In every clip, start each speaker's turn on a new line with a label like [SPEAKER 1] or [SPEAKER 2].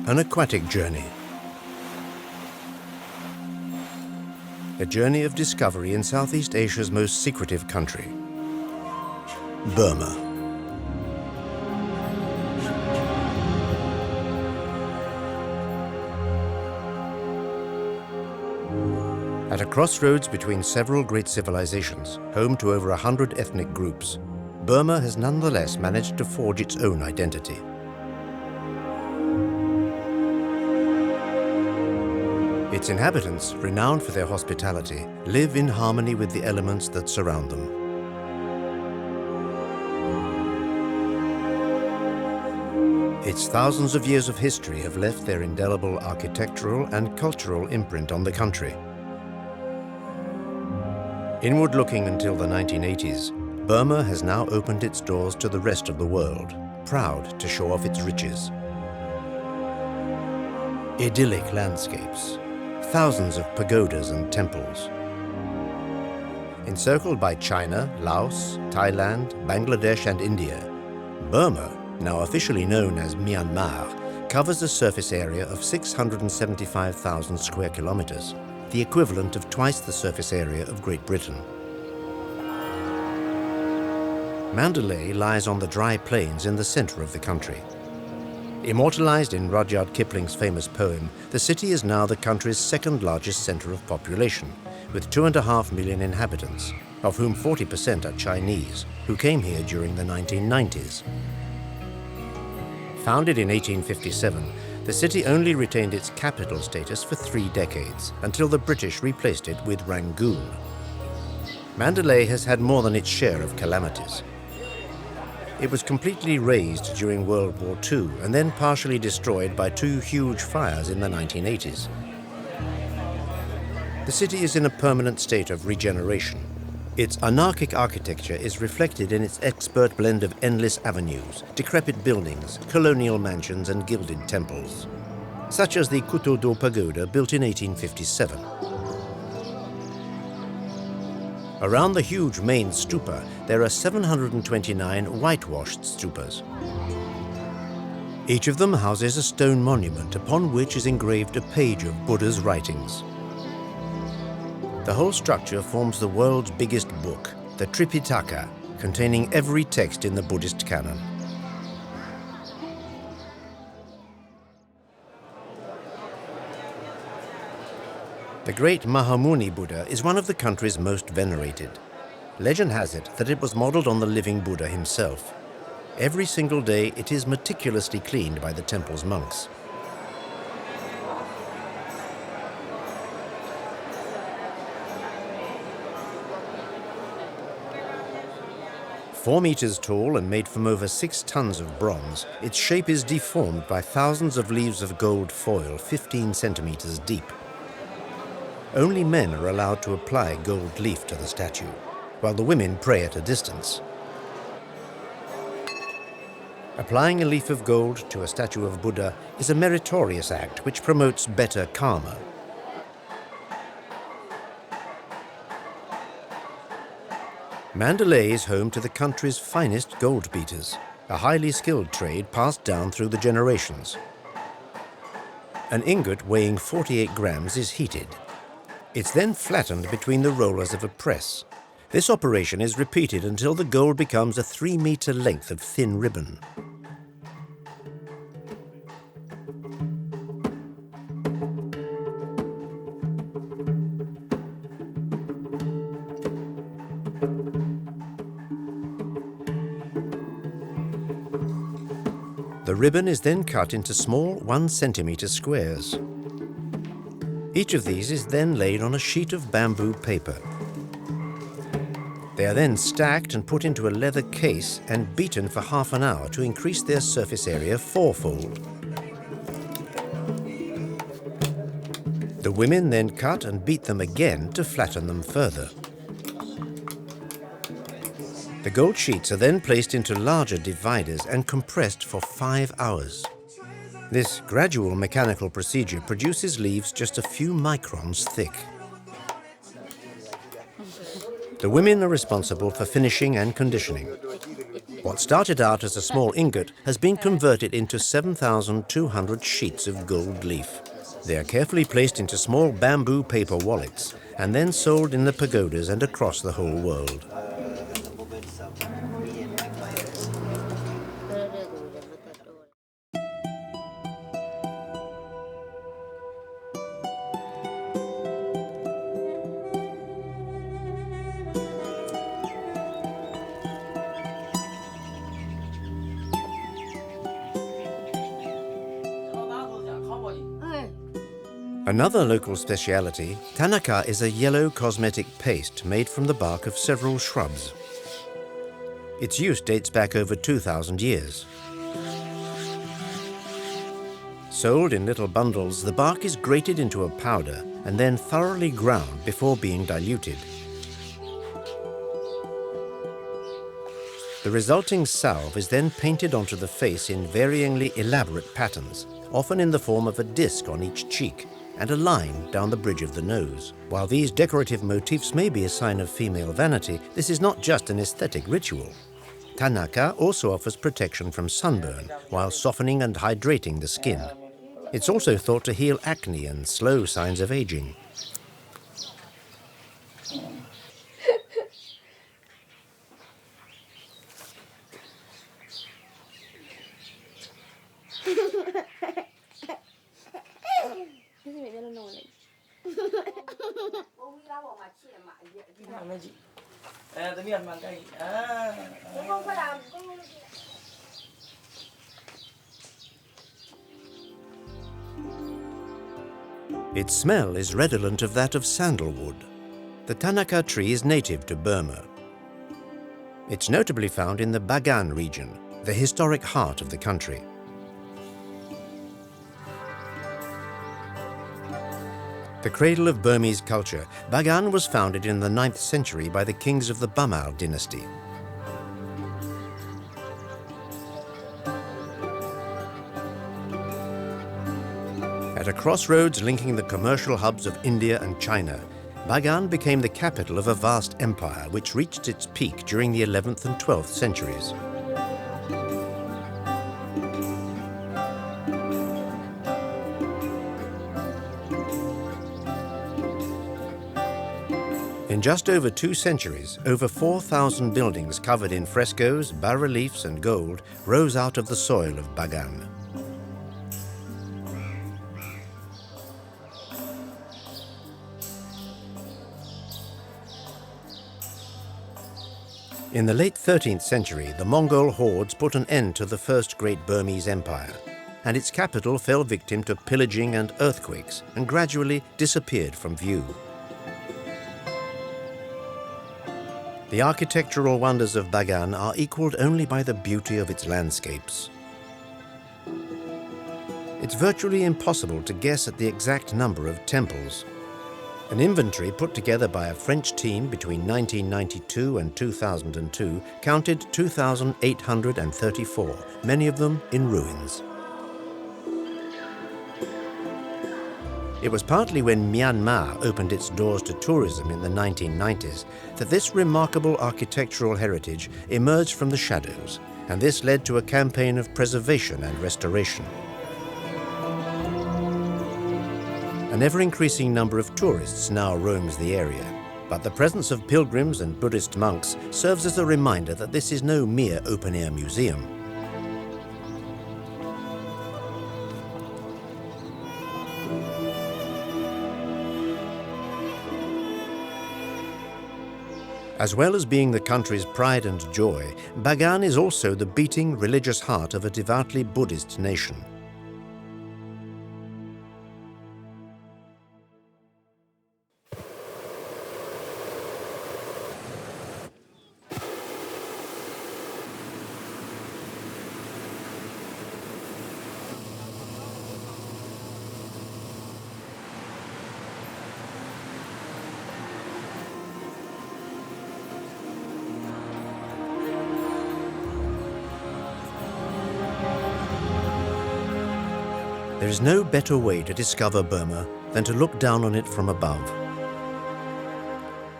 [SPEAKER 1] An aquatic journey. A journey of discovery in Southeast Asia's most secretive country, Burma. At a crossroads between several great civilizations, home to over 100 ethnic groups, Burma has nonetheless managed to forge its own identity. Its inhabitants, renowned for their hospitality, live in harmony with the elements that surround them. Its thousands of years of history have left their indelible architectural and cultural imprint on the country. Inward looking until the 1980s, Burma has now opened its doors to the rest of the world, proud to show off its riches. Idyllic landscapes, thousands of pagodas and temples. Encircled by China, Laos, Thailand, Bangladesh and India, Burma, now officially known as Myanmar, covers a surface area of 675,000 square kilometers, the equivalent of twice the surface area of Great Britain. Mandalay lies on the dry plains in the center of the country. Immortalized in Rudyard Kipling's famous poem, the city is now the country's second largest center of population, with 2.5 million inhabitants, of whom 40% are Chinese, who came here during the 1990s. Founded in 1857, the city only retained its capital status for 3 decades, until the British replaced it with Rangoon. Mandalay has had more than its share of calamities. It was completely razed during World War II and then partially destroyed by 2 huge fires in the 1980s. The city is in a permanent state of regeneration. Its anarchic architecture is reflected in its expert blend of endless avenues, decrepit buildings, colonial mansions and gilded temples, such as the Kuto-do Pagoda built in 1857. Around the huge main stupa, there are 729 whitewashed stupas. Each of them houses a stone monument upon which is engraved a page of Buddha's writings. The whole structure forms the world's biggest book, the Tripitaka, containing every text in the Buddhist canon. The great Mahamuni Buddha is one of the country's most venerated. Legend has it that it was modeled on the living Buddha himself. Every single day it is meticulously cleaned by the temple's monks. Four meters tall and made from over 6 tons of bronze, its shape is deformed by thousands of leaves of gold foil 15 centimeters deep. Only men are allowed to apply gold leaf to the statue, while the women pray at a distance. Applying a leaf of gold to a statue of Buddha is a meritorious act which promotes better karma. Mandalay is home to the country's finest gold beaters, a highly skilled trade passed down through the generations. An ingot weighing 48 grams is heated. It's then flattened between the rollers of a press. This operation is repeated until the gold becomes a 3-meter length of thin ribbon. The ribbon is then cut into small 1-centimeter squares. Each of these is then laid on a sheet of bamboo paper. They are then stacked and put into a leather case and beaten for half an hour to increase their surface area 4-fold. The women then cut and beat them again to flatten them further. The gold sheets are then placed into larger dividers and compressed for 5 hours. This gradual mechanical procedure produces leaves just a few microns thick. The women are responsible for finishing and conditioning. What started out as a small ingot has been converted into 7,200 sheets of gold leaf. They are carefully placed into small bamboo paper wallets and then sold in the pagodas and across the whole world. Another local speciality, Tanaka, is a yellow cosmetic paste made from the bark of several shrubs. Its use dates back over 2,000 years. Sold in little bundles, the bark is grated into a powder and then thoroughly ground before being diluted. The resulting salve is then painted onto the face in varyingly elaborate patterns, often in the form of a disc on each cheek and a line down the bridge of the nose. While these decorative motifs may be a sign of female vanity, this is not just an aesthetic ritual. Tanaka also offers protection from sunburn while softening and hydrating the skin. It's also thought to heal acne and slow signs of aging. Its smell is redolent of that of sandalwood. The Tanaka tree is native to Burma. It's notably found in the Bagan region, the historic heart of the country. The cradle of Burmese culture, Bagan was founded in the 9th century by the kings of the Burma dynasty. At a crossroads linking the commercial hubs of India and China, Bagan became the capital of a vast empire which reached its peak during the 11th and 12th centuries. In just over 2 centuries, over 4,000 buildings covered in frescoes, bas-reliefs and gold rose out of the soil of Bagan. In the late 13th century, the Mongol hordes put an end to the first great Burmese empire, and its capital fell victim to pillaging and earthquakes and gradually disappeared from view. The architectural wonders of Bagan are equaled only by the beauty of its landscapes. It's virtually impossible to guess at the exact number of temples. An inventory put together by a French team between 1992 and 2002 counted 2,834, many of them in ruins. It was partly when Myanmar opened its doors to tourism in the 1990s that this remarkable architectural heritage emerged from the shadows, and this led to a campaign of preservation and restoration. An ever-increasing number of tourists now roams the area, but the presence of pilgrims and Buddhist monks serves as a reminder that this is no mere open-air museum. As well as being the country's pride and joy, Bagan is also the beating religious heart of a devoutly Buddhist nation. There is no better way to discover Burma than to look down on it from above.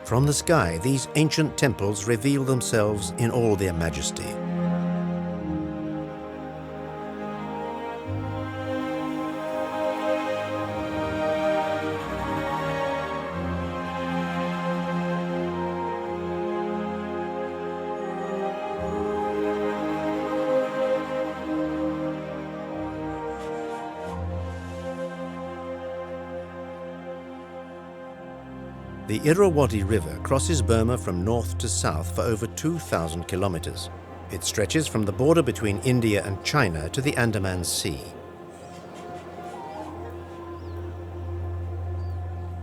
[SPEAKER 1] From the sky, these ancient temples reveal themselves in all their majesty. The Irrawaddy River crosses Burma from north to south for over 2,000 kilometers. It stretches from the border between India and China to the Andaman Sea.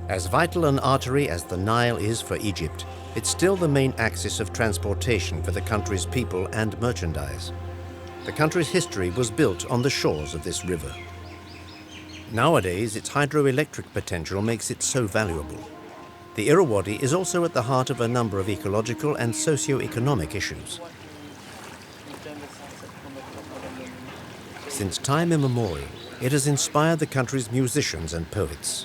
[SPEAKER 1] As vital an artery as the Nile is for Egypt, it's still the main axis of transportation for the country's people and merchandise. The country's history was built on the shores of this river. Nowadays, its hydroelectric potential makes it so valuable. The Irrawaddy is also at the heart of a number of ecological and socio-economic issues. Since time immemorial, it has inspired the country's musicians and poets.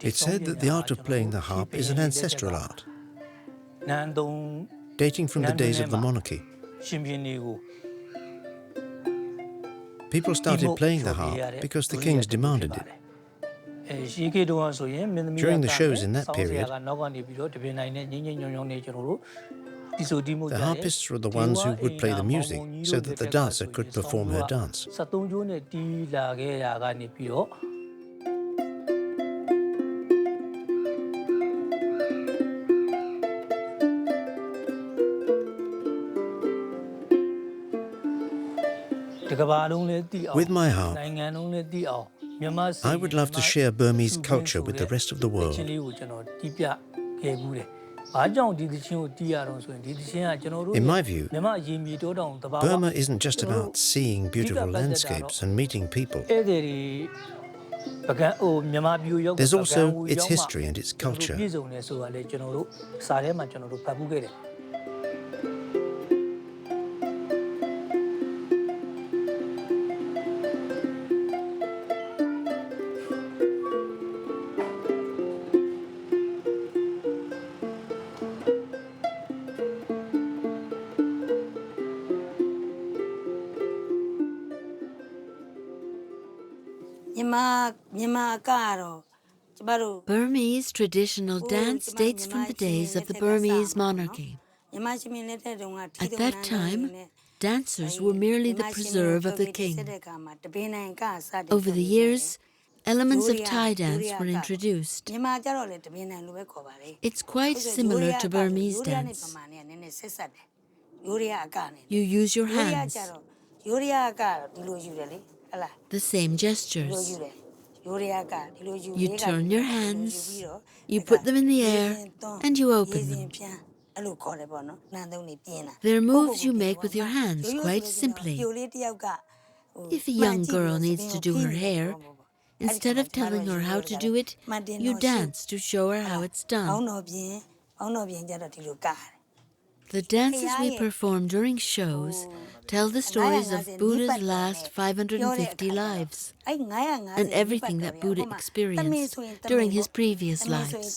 [SPEAKER 1] It's said that the art of playing the harp is an ancestral art, dating from the days of the monarchy. People started playing the harp because the kings demanded it. During the shows in that period, the harpists were the ones who would play the music so that the dancer could perform her dance. With my harp, I would love to share Burmese culture with the rest of the world. In my view, Burma isn't just about seeing beautiful landscapes and meeting people. There's also its history and its culture.
[SPEAKER 2] Burmese traditional dance dates from the days of the Burmese monarchy. At that time, dancers were merely the preserve of the king. Over the years, elements of Thai dance were introduced. It's quite similar to Burmese dance. You use your hands, the same gestures. You turn your hands, you put them in the air, and you open them. They're moves you make with your hands, quite simply. If a young girl needs to do her hair, instead of telling her how to do it, you dance to show her how it's done. The dances we perform during shows tell the stories of Buddha's last 550 lives and everything that Buddha experienced during his previous lives.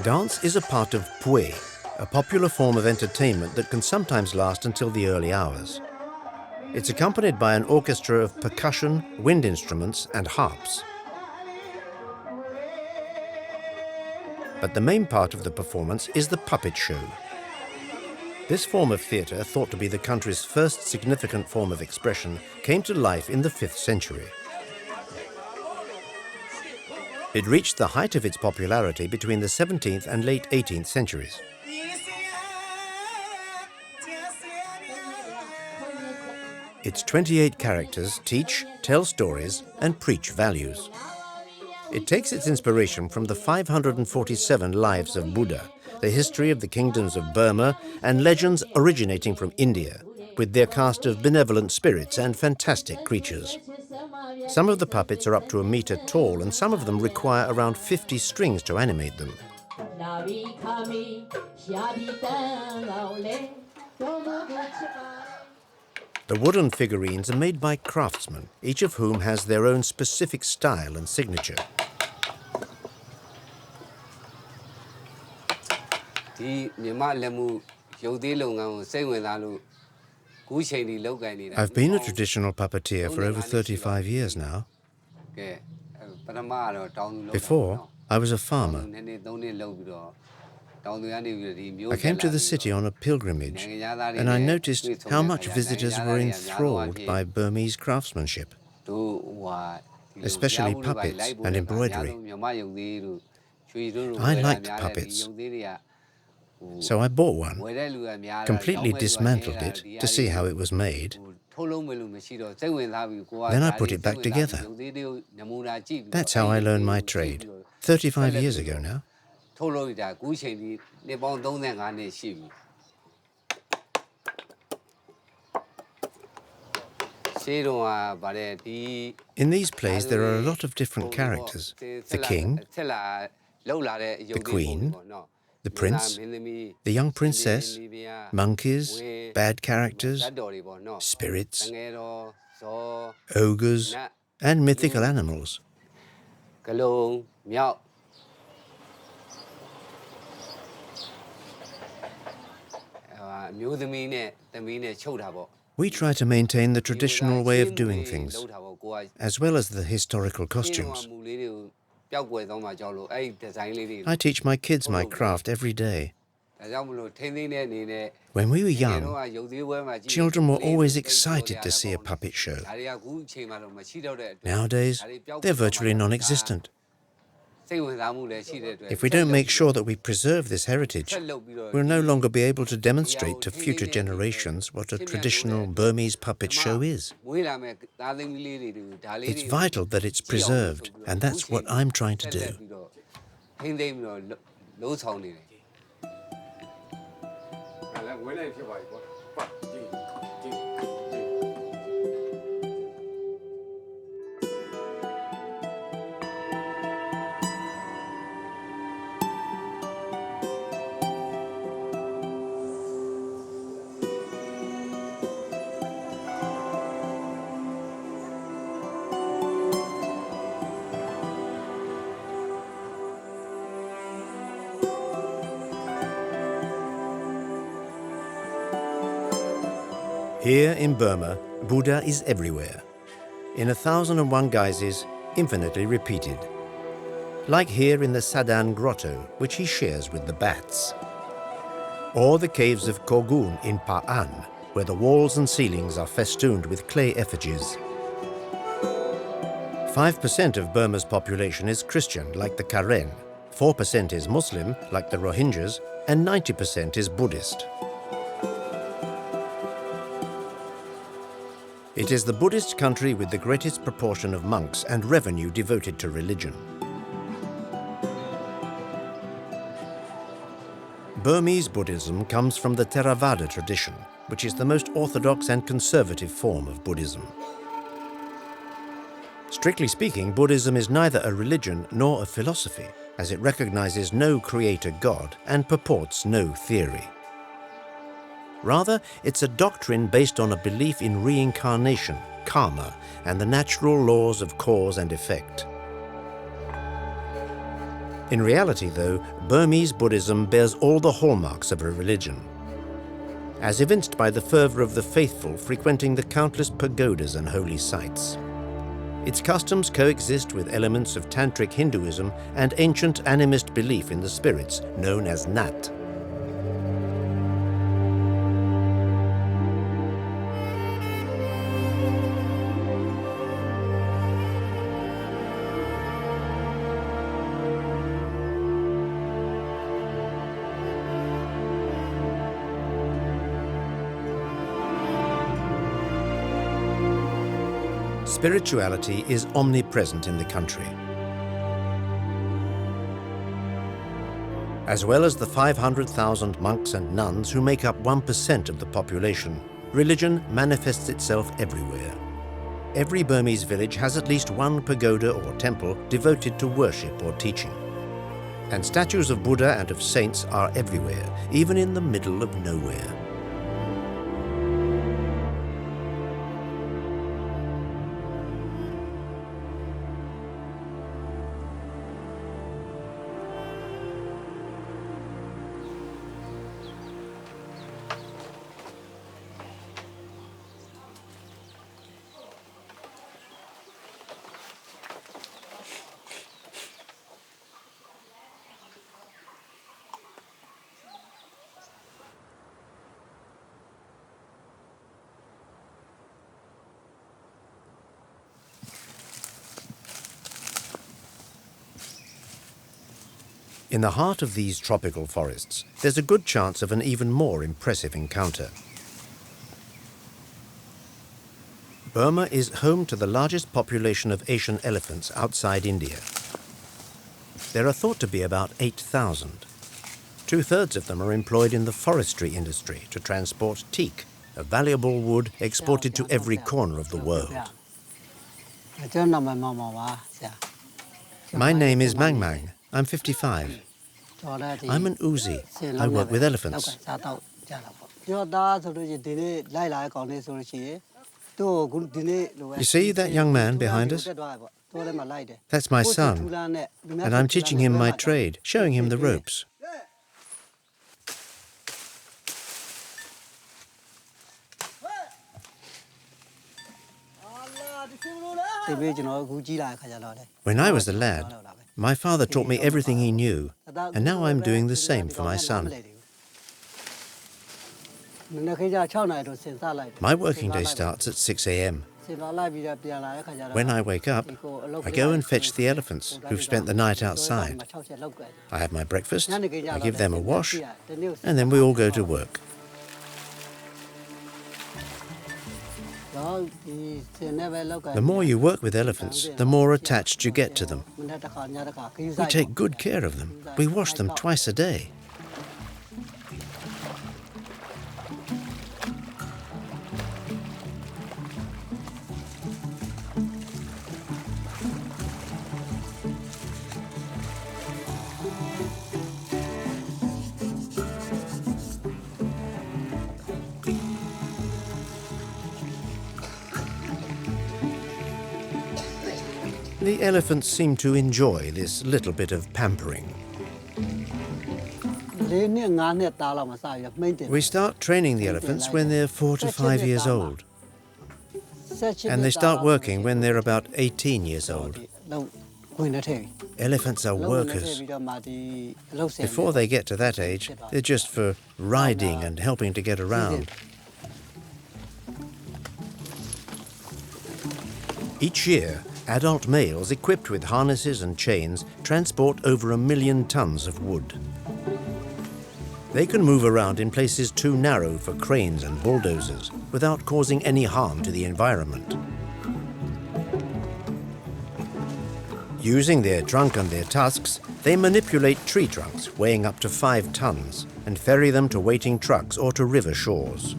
[SPEAKER 1] Dance is a part of pue, a popular form of entertainment that can sometimes last until the early hours. It's accompanied by an orchestra of percussion, wind instruments, and harps. But the main part of the performance is the puppet show. This form of theatre, thought to be the country's first significant form of expression, came to life in the 5th century. It reached the height of its popularity between the 17th and late 18th centuries. Its 28 characters teach, tell stories, and preach values. It takes its inspiration from the 547 lives of Buddha, the history of the kingdoms of Burma, and legends originating from India, with their cast of benevolent spirits and fantastic creatures. Some of the puppets are up to a meter tall, and some of them require around 50 strings to animate them. The wooden figurines are made by craftsmen, each of whom has their own specific style and signature. I've been a traditional puppeteer for over 35 years now. Before, I was a farmer. I came to the city on a pilgrimage, and I noticed how much visitors were enthralled by Burmese craftsmanship, especially puppets and embroidery. I liked puppets, so I bought one, completely dismantled it to see how it was made. Then I put it back together. That's how I learned my trade, 35 years ago now. In these plays, there are a lot of different characters. The king, the queen, the prince, the young princess, monkeys, bad characters, spirits, ogres, and mythical animals. We try to maintain the traditional way of doing things, as well as the historical costumes. I teach my kids my craft every day. When we were young, children were always excited to see a puppet show. Nowadays, they're virtually non-existent. If we don't make sure that we preserve this heritage, we'll no longer be able to demonstrate to future generations what a traditional Burmese puppet show is. It's vital that it's preserved, and that's what I'm trying to do. Here in Burma, Buddha is everywhere, in 1,001 guises, infinitely repeated. Like here in the Sadan Grotto, which he shares with the bats. Or the caves of Kogun in Pa'an, where the walls and ceilings are festooned with clay effigies. 5% of Burma's population is Christian, like the Karen, 4% is Muslim, like the Rohingyas, and 90% is Buddhist. It is the Buddhist country with the greatest proportion of monks and revenue devoted to religion. Burmese Buddhism comes from the Theravada tradition, which is the most orthodox and conservative form of Buddhism. Strictly speaking, Buddhism is neither a religion nor a philosophy, as it recognizes no creator God and purports no theory. Rather, it's a doctrine based on a belief in reincarnation, karma, and the natural laws of cause and effect. In reality, though, Burmese Buddhism bears all the hallmarks of a religion, as evinced by the fervor of the faithful frequenting the countless pagodas and holy sites. Its customs coexist with elements of tantric Hinduism and ancient animist belief in the spirits, known as Nat. Spirituality is omnipresent in the country. As well as the 500,000 monks and nuns who make up 1% of the population, religion manifests itself everywhere. Every Burmese village has at least one pagoda or temple devoted to worship or teaching. And statues of Buddha and of saints are everywhere, even in the middle of nowhere. In the heart of these tropical forests, there's a good chance of an even more impressive encounter. Burma is home to the largest population of Asian elephants outside India. There are thought to be about 8,000. 2/3 of them are employed in the forestry industry to transport teak, a valuable wood exported to every corner of the world. My name is Mang Mang. I'm 55. I'm an Uzi. I work with elephants. You see that young man behind us? That's my son, and I'm teaching him my trade, showing him the ropes. When I was a lad, my father taught me everything he knew, and now I'm doing the same for my son. My working day starts at 6 a.m. When I wake up, I go and fetch the elephants who've spent the night outside. I have my breakfast, I give them a wash, and then we all go to work. The more you work with elephants, the more attached you get to them. We take good care of them. We wash them twice a day. The elephants seem to enjoy this little bit of pampering. We start training the elephants when they're 4 to 5 years old. And they start working when they're about 18 years old. Elephants are workers. Before they get to that age, they're just for riding and helping to get around. Each year, adult males equipped with harnesses and chains transport over 1 million tons of wood. They can move around in places too narrow for cranes and bulldozers without causing any harm to the environment. Using their trunk and their tusks, they manipulate tree trunks weighing up to 5 tons and ferry them to waiting trucks or to river shores.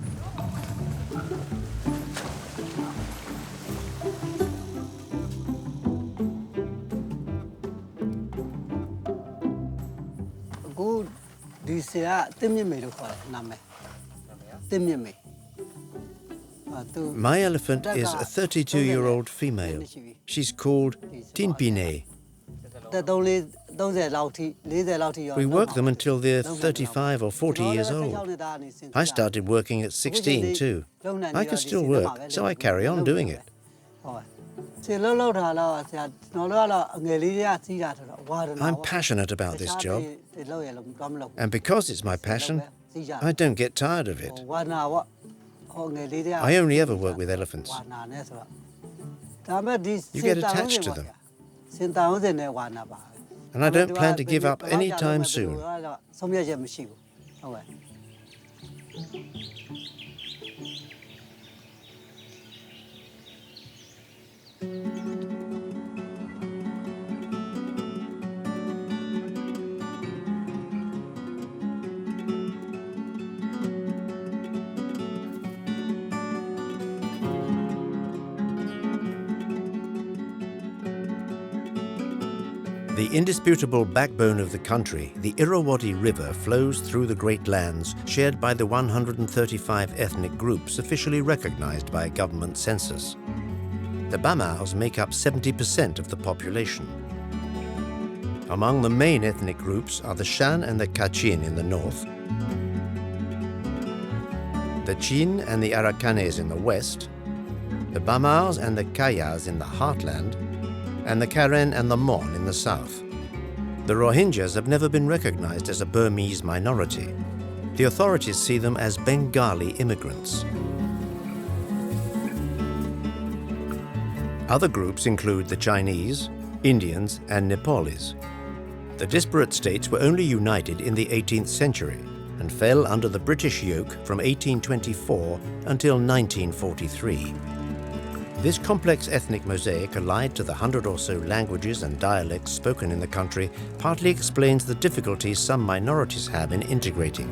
[SPEAKER 1] My elephant is a 32-year-old female. She's called Tinpine. We work them until they're 35 or 40 years old. I started working at 16 too. I can still work, so I carry on doing it. I'm passionate about this job, and because it's my passion, I don't get tired of it. I only ever work with elephants. You get attached to them, and I don't plan to give up any time soon. The indisputable backbone of the country, the Irrawaddy River flows through the great lands shared by the 135 ethnic groups officially recognized by a government census. The Bamaos make up 70% of the population. Among the main ethnic groups are the Shan and the Kachin in the north, the Chin and the Arakanes in the west, the Bamaos and the Kayas in the heartland, and the Karen and the Mon in the south. The Rohingyas have never been recognized as a Burmese minority. The authorities see them as Bengali immigrants. Other groups include the Chinese, Indians, and Nepalis. The disparate states were only united in the 18th century and fell under the British yoke from 1824 until 1943. This complex ethnic mosaic, allied to the 100 or so languages and dialects spoken in the country, partly explains the difficulties some minorities have in integrating.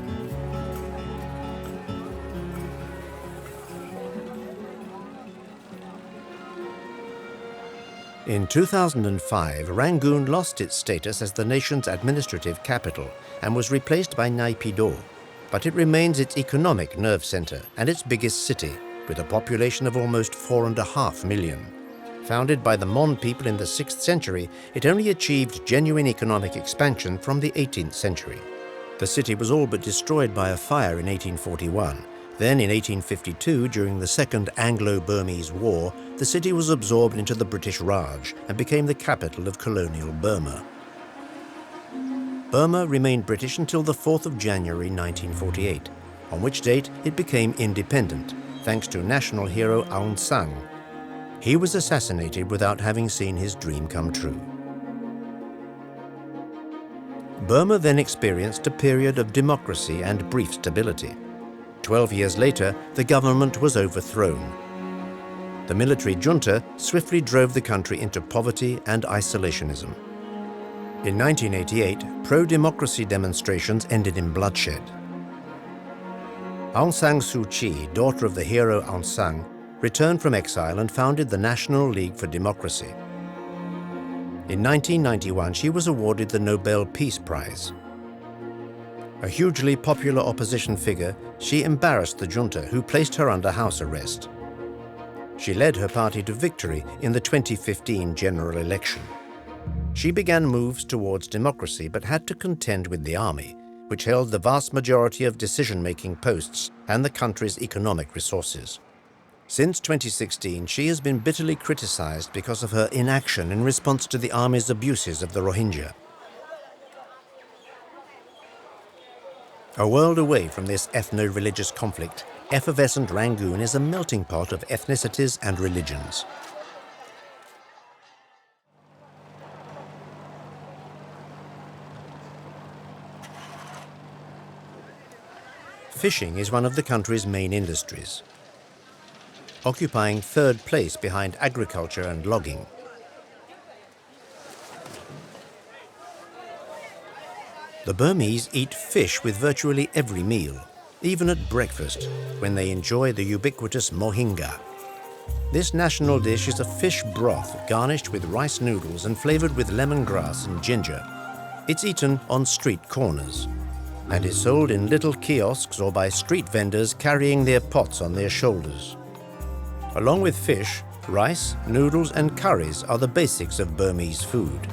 [SPEAKER 1] In 2005, Rangoon lost its status as the nation's administrative capital and was replaced by Naypyidaw, but it remains its economic nerve center and its biggest city, with a population of almost 4.5 million. Founded by the Mon people in the 6th century, it only achieved genuine economic expansion from the 18th century. The city was all but destroyed by a fire in 1841. Then in 1852, during the Second Anglo-Burmese War, the city was absorbed into the British Raj and became the capital of colonial Burma. Burma remained British until the 4th of January 1948, on which date it became independent, thanks to national hero Aung San. He was assassinated without having seen his dream come true. Burma then experienced a period of democracy and brief stability. 12 years later, the government was overthrown. The military junta swiftly drove the country into poverty and isolationism. In 1988, pro-democracy demonstrations ended in bloodshed. Aung San Suu Kyi, daughter of the hero Aung San, returned from exile and founded the National League for Democracy. In 1991, she was awarded the Nobel Peace Prize. A hugely popular opposition figure, she embarrassed the junta, who placed her under house arrest. She led her party to victory in the 2015 general election. She began moves towards democracy but had to contend with the army, which held the vast majority of decision-making posts and the country's economic resources. Since 2016, she has been bitterly criticized because of her inaction in response to the army's abuses of the Rohingya. A world away from this ethno-religious conflict, effervescent Rangoon is a melting pot of ethnicities and religions. Fishing is one of the country's main industries, occupying 3rd place behind agriculture and logging. The Burmese eat fish with virtually every meal, even at breakfast, when they enjoy the ubiquitous mohinga. This national dish is a fish broth garnished with rice noodles and flavored with lemongrass and ginger. It's eaten on street corners and is sold in little kiosks or by street vendors carrying their pots on their shoulders. Along with fish, rice, noodles and curries are the basics of Burmese food.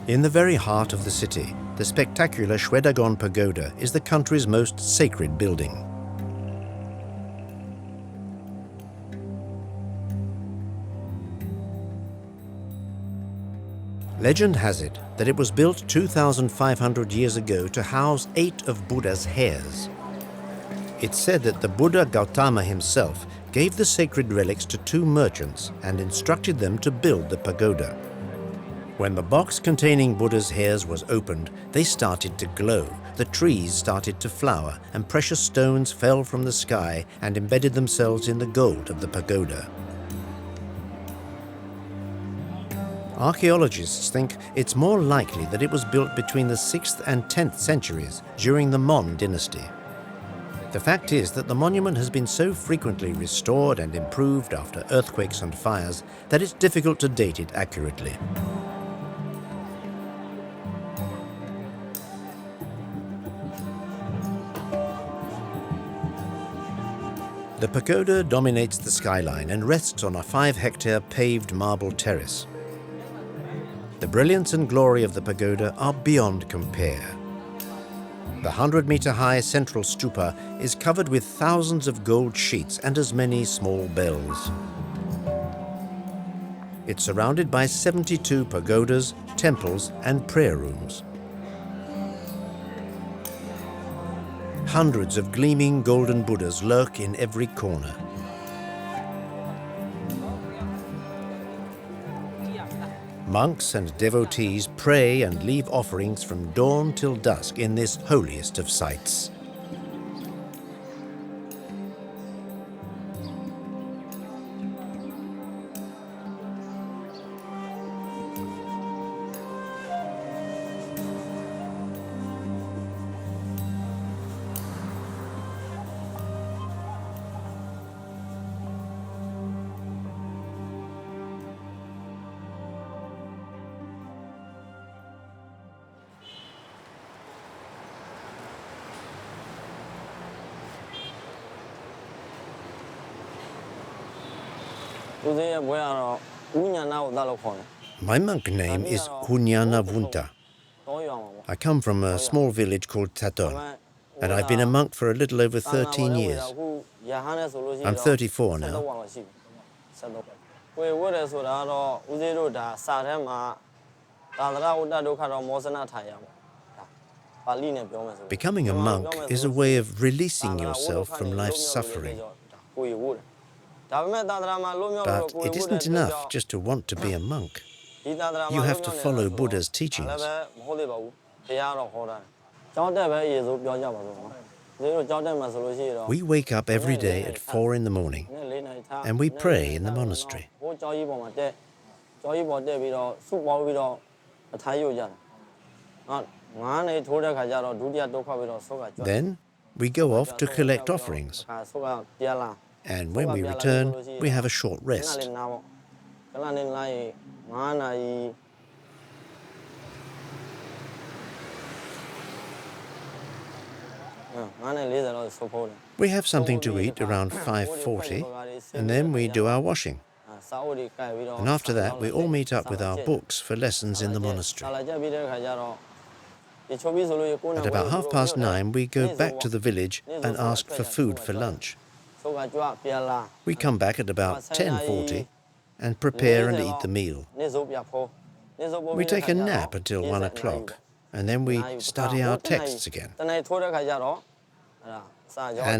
[SPEAKER 1] In the very heart of the city, the spectacular Shwedagon Pagoda is the country's most sacred building. Legend has it that it was built 2,500 years ago to house 8 of Buddha's hairs. It's said that the Buddha Gautama himself gave the sacred relics to 2 merchants and instructed them to build the pagoda. When the box containing Buddha's hairs was opened, they started to glow, the trees started to flower, and precious stones fell from the sky and embedded themselves in the gold of the pagoda. Archaeologists think it's more likely that it was built between the 6th and 10th centuries during the Mon dynasty. The fact is that the monument has been so frequently restored and improved after earthquakes and fires that it's difficult to date it accurately. The pagoda dominates the skyline and rests on a 5-hectare paved marble terrace. The brilliance and glory of the pagoda are beyond compare. The 100-meter-high central stupa is covered with thousands of gold sheets and as many small bells. It's surrounded by 72 pagodas, temples, and prayer rooms. Hundreds of gleaming golden Buddhas lurk in every corner. Monks and devotees pray and leave offerings from dawn till dusk in this holiest of sites. My monk name is Hunyana Vunta. I come from a small village called Taton, and I've been a monk for a little over 13 years. I'm 34 now. Becoming a monk is a way of releasing yourself from life's suffering. But it isn't enough just to want to be a monk. You have to follow Buddha's teachings. We wake up every day at 4 in the morning and we pray in the monastery. Then we go off to collect offerings. And when we return, we have a short rest. We have something to eat around 5:40, and then we do our washing. And after that, we all meet up with our books for lessons in the monastery. At about 9:30, we go back to the village and ask for food for lunch. We come back at about 10:40 and prepare and eat the meal. We take a nap until 1 o'clock, and then we study our texts again. And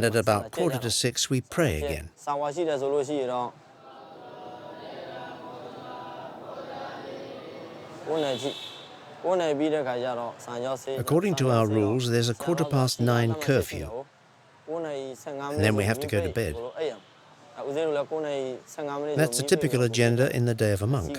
[SPEAKER 1] at about 5:45, we pray again. According to our rules, there's a 9:15 curfew, and then we have to go to bed. That's a typical agenda in the day of a monk.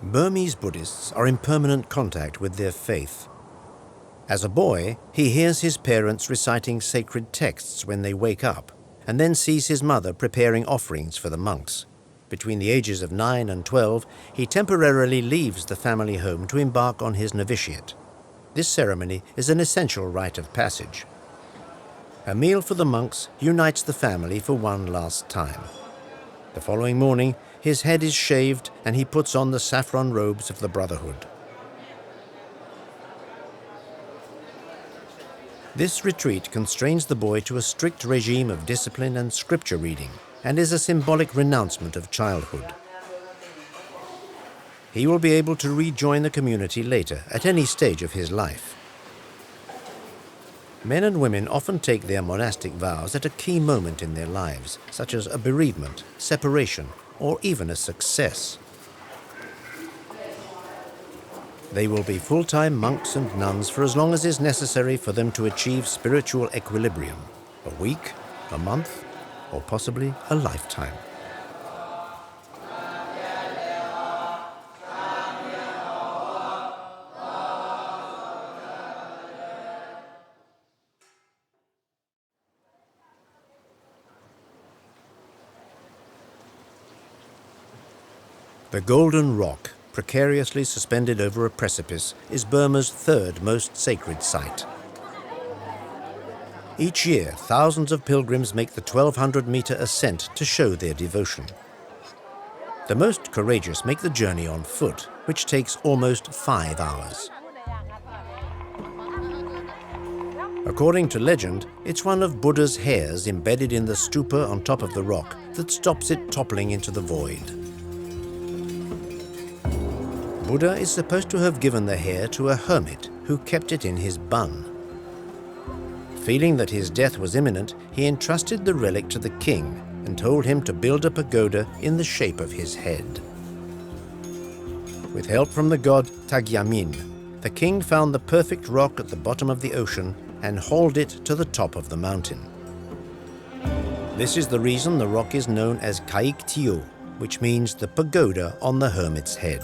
[SPEAKER 1] Burmese Buddhists are in permanent contact with their faith. As a boy, he hears his parents reciting sacred texts when they wake up, and then sees his mother preparing offerings for the monks. Between the ages of 9 and 12, he temporarily leaves the family home to embark on his novitiate. This ceremony is an essential rite of passage. A meal for the monks unites the family for one last time. The following morning, his head is shaved and he puts on the saffron robes of the Brotherhood. This retreat constrains the boy to a strict regime of discipline and scripture reading, and is a symbolic renouncement of childhood. He will be able to rejoin the community later, at any stage of his life. Men and women often take their monastic vows at a key moment in their lives, such as a bereavement, separation, or even a success. They will be full-time monks and nuns for as long as is necessary for them to achieve spiritual equilibrium, a week, a month, or possibly a lifetime. The Golden Rock, precariously suspended over a precipice, is Burma's third most sacred site. Each year, thousands of pilgrims make the 1,200-meter ascent to show their devotion. The most courageous make the journey on foot, which takes almost 5 hours. According to legend, it's one of Buddha's hairs embedded in the stupa on top of the rock that stops it toppling into the void. Buddha is supposed to have given the hair to a hermit who kept it in his bun. Feeling that his death was imminent, he entrusted the relic to the king and told him to build a pagoda in the shape of his head. With help from the god Tagyamin, the king found the perfect rock at the bottom of the ocean and hauled it to the top of the mountain. This is the reason the rock is known as Kaik Tio, which means the pagoda on the hermit's head.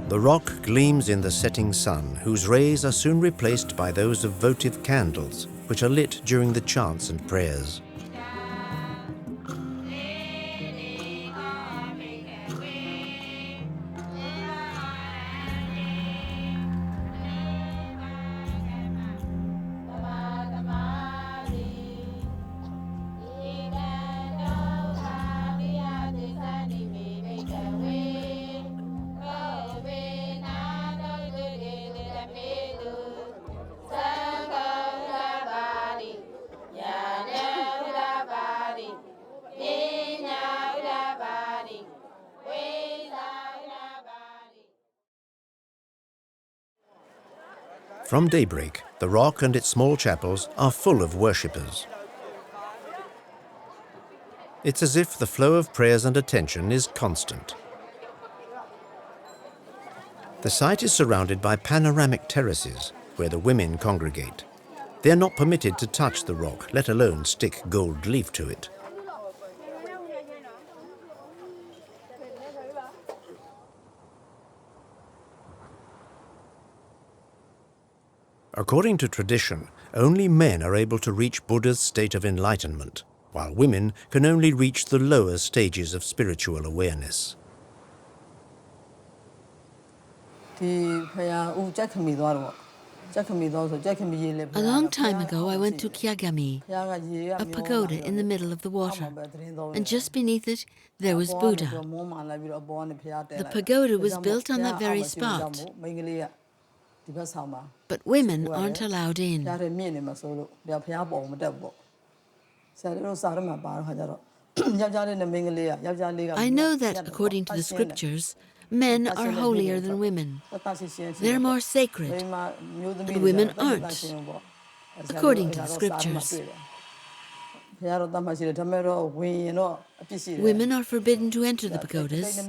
[SPEAKER 1] The rock gleams in the setting sun, whose rays are soon replaced by those of votive candles, which are lit during the chants and prayers. From daybreak, the rock and its small chapels are full of worshippers. It's as if the flow of prayers and attention is constant. The site is surrounded by panoramic terraces where the women congregate. They're not permitted to touch the rock, let alone stick gold leaf to it. According to tradition, only men are able to reach Buddha's state of enlightenment, while women can only reach the lower stages of spiritual awareness.
[SPEAKER 2] A long time ago, I went to Kyagami, a pagoda in the middle of the water, and just beneath it, there was Buddha. The pagoda was built on that very spot, but women aren't allowed in. I know that, according to the scriptures, men are holier than women. They're more sacred, and women aren't, according to the scriptures. Women are forbidden to enter the pagodas,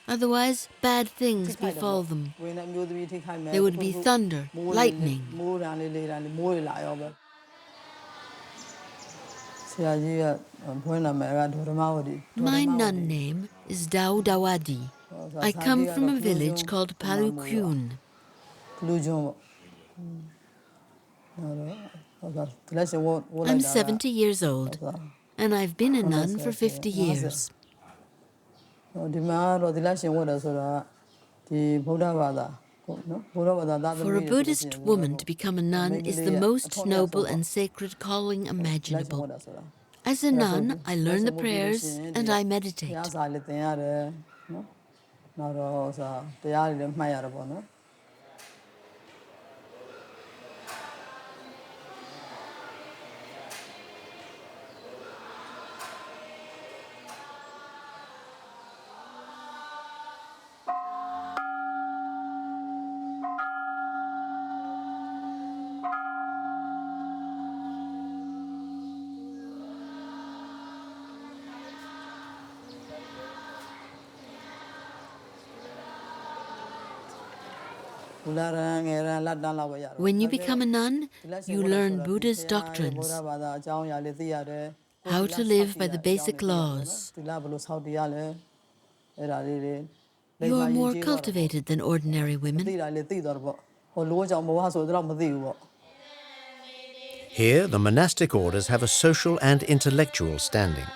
[SPEAKER 2] otherwise bad things befall them. There would be thunder, lightning. My nun name is Daudawadi. I come from a village called Palukyun. I'm 70 years old, and I've been a nun for 50 years. For a Buddhist woman to become a nun is the most noble and sacred calling imaginable. As a nun, I learn the prayers and I meditate. When you become a nun, you learn Buddha's doctrines, how to live by the basic laws. You are more cultivated than ordinary women.
[SPEAKER 1] Here, the monastic orders have a social and intellectual standing.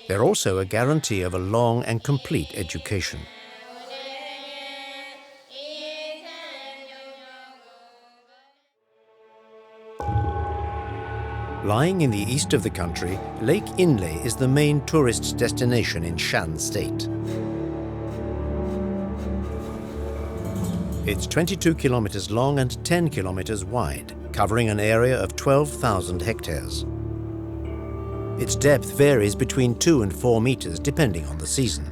[SPEAKER 1] They're also a guarantee of a long and complete education. Lying in the east of the country, Lake Inle is the main tourist destination in Shan State. It's 22 kilometers long and 10 kilometers wide, covering an area of 12,000 hectares. Its depth varies between 2 and 4 meters depending on the season.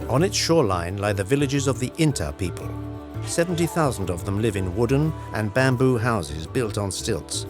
[SPEAKER 1] On its shoreline lie the villages of the Inta people. 70,000 of them live in wooden and bamboo houses built on stilts.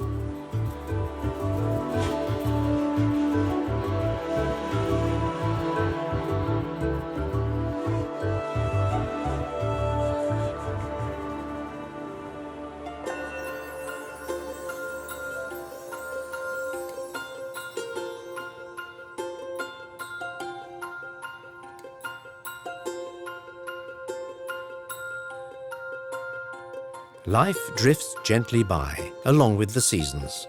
[SPEAKER 1] Life drifts gently by, along with the seasons.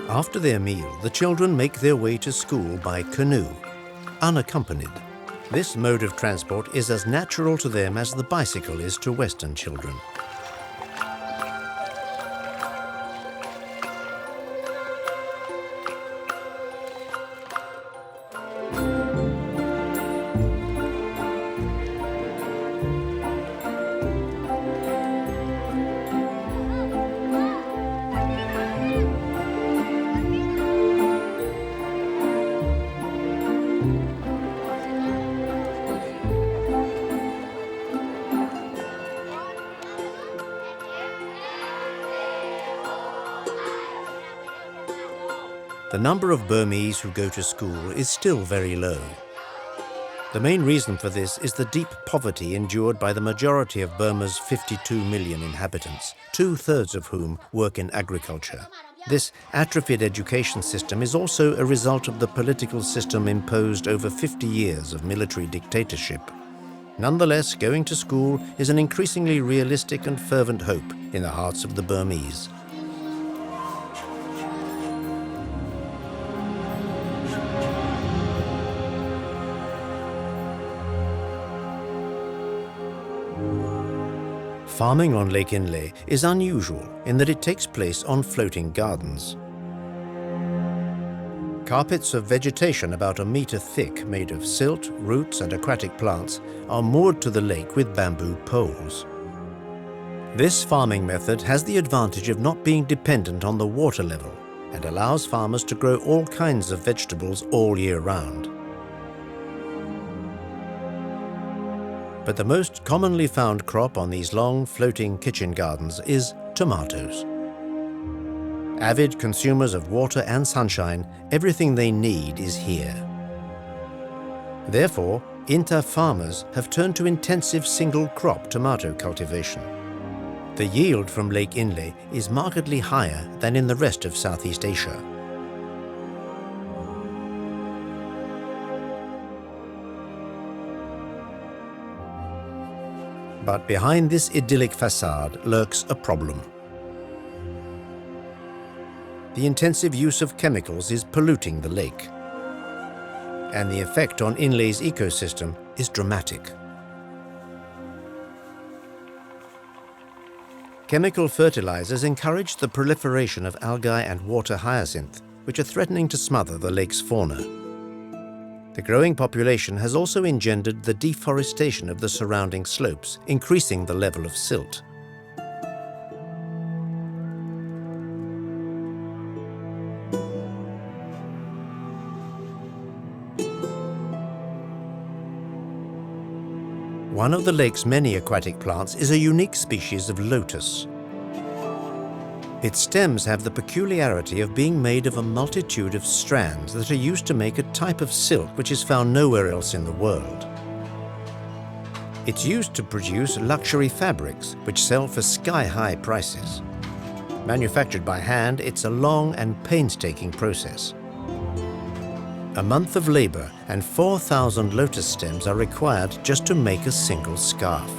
[SPEAKER 1] After their meal, the children make their way to school by canoe, unaccompanied. This mode of transport is as natural to them as the bicycle is to Western children. The number of Burmese who go to school is still very low. The main reason for this is the deep poverty endured by the majority of Burma's 52 million inhabitants, 2/3 of whom work in agriculture. This atrophied education system is also a result of the political system imposed over 50 years of military dictatorship. Nonetheless, going to school is an increasingly realistic and fervent hope in the hearts of the Burmese. Farming on Lake Inle is unusual in that it takes place on floating gardens. Carpets of vegetation about 1 meter thick, made of silt, roots and aquatic plants, are moored to the lake with bamboo poles. This farming method has the advantage of not being dependent on the water level and allows farmers to grow all kinds of vegetables all year round. But the most commonly found crop on these long floating kitchen gardens is tomatoes. Avid consumers of water and sunshine, everything they need is here. Therefore, Inta farmers have turned to intensive single-crop tomato cultivation. The yield from Lake Inle is markedly higher than in the rest of Southeast Asia. But behind this idyllic facade lurks a problem. The intensive use of chemicals is polluting the lake, and the effect on Inle's ecosystem is dramatic. Chemical fertilizers encourage the proliferation of algae and water hyacinth, which are threatening to smother the lake's fauna. The growing population has also engendered the deforestation of the surrounding slopes, increasing the level of silt. One of the lake's many aquatic plants is a unique species of lotus. Its stems have the peculiarity of being made of a multitude of strands that are used to make a type of silk which is found nowhere else in the world. It's used to produce luxury fabrics which sell for sky-high prices. Manufactured by hand, it's a long and painstaking process. A month of labor and 4,000 lotus stems are required just to make a single scarf.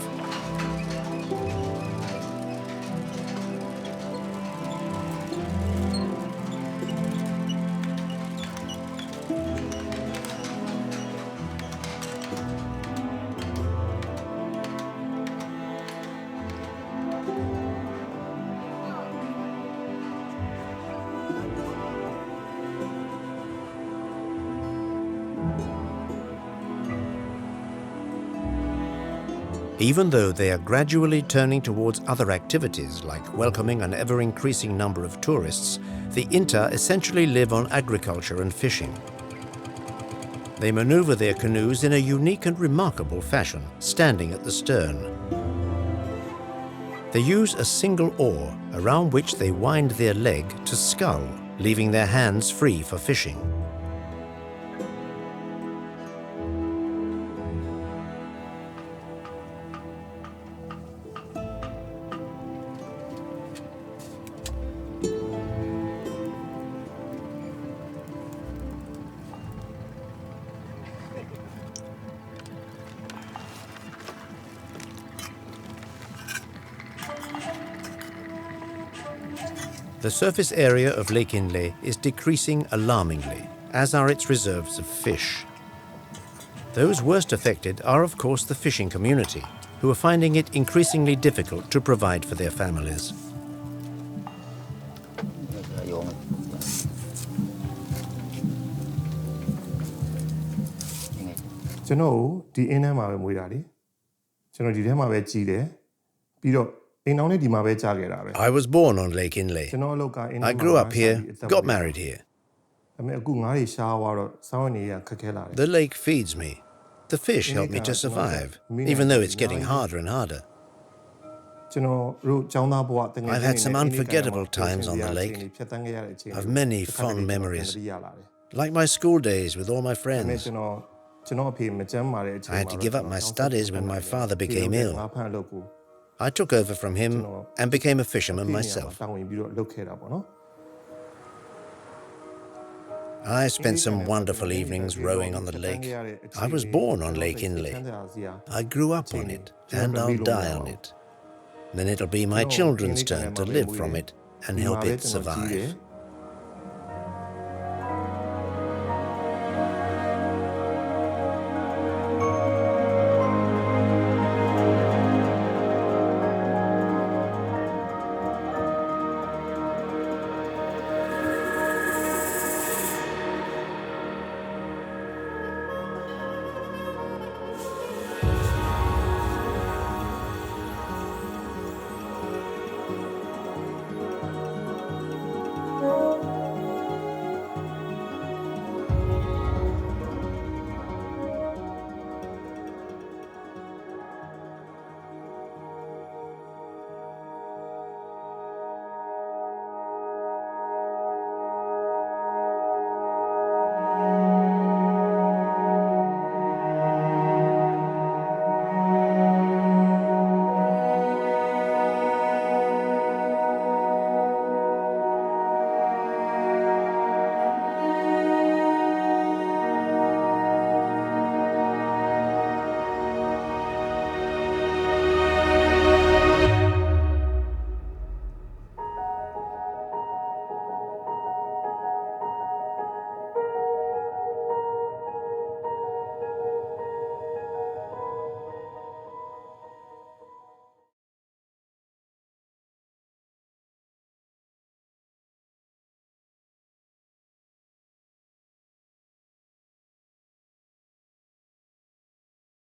[SPEAKER 1] Even though they are gradually turning towards other activities like welcoming an ever-increasing number of tourists, the Inta essentially live on agriculture and fishing. They maneuver their canoes in a unique and remarkable fashion, standing at the stern. They use a single oar around which they wind their leg to scull, leaving their hands free for fishing. The surface area of Lake Inle is decreasing alarmingly, as are its reserves of fish. Those worst affected are, of course, the fishing community, who are finding it increasingly difficult to provide for their families. I was born on Lake Inle. I grew up here, got married here. The lake feeds me. The fish help me to survive, even though it's getting harder and harder. I've had some unforgettable times on the lake. I've many fond memories, like my school days with all my friends. I had to give up my studies when my father became ill. I took over from him and became a fisherman myself. I spent some wonderful evenings rowing on the lake. I was born on Lake Inle. I grew up on it, and I'll die on it. Then it'll be my children's turn to live from it and help it survive.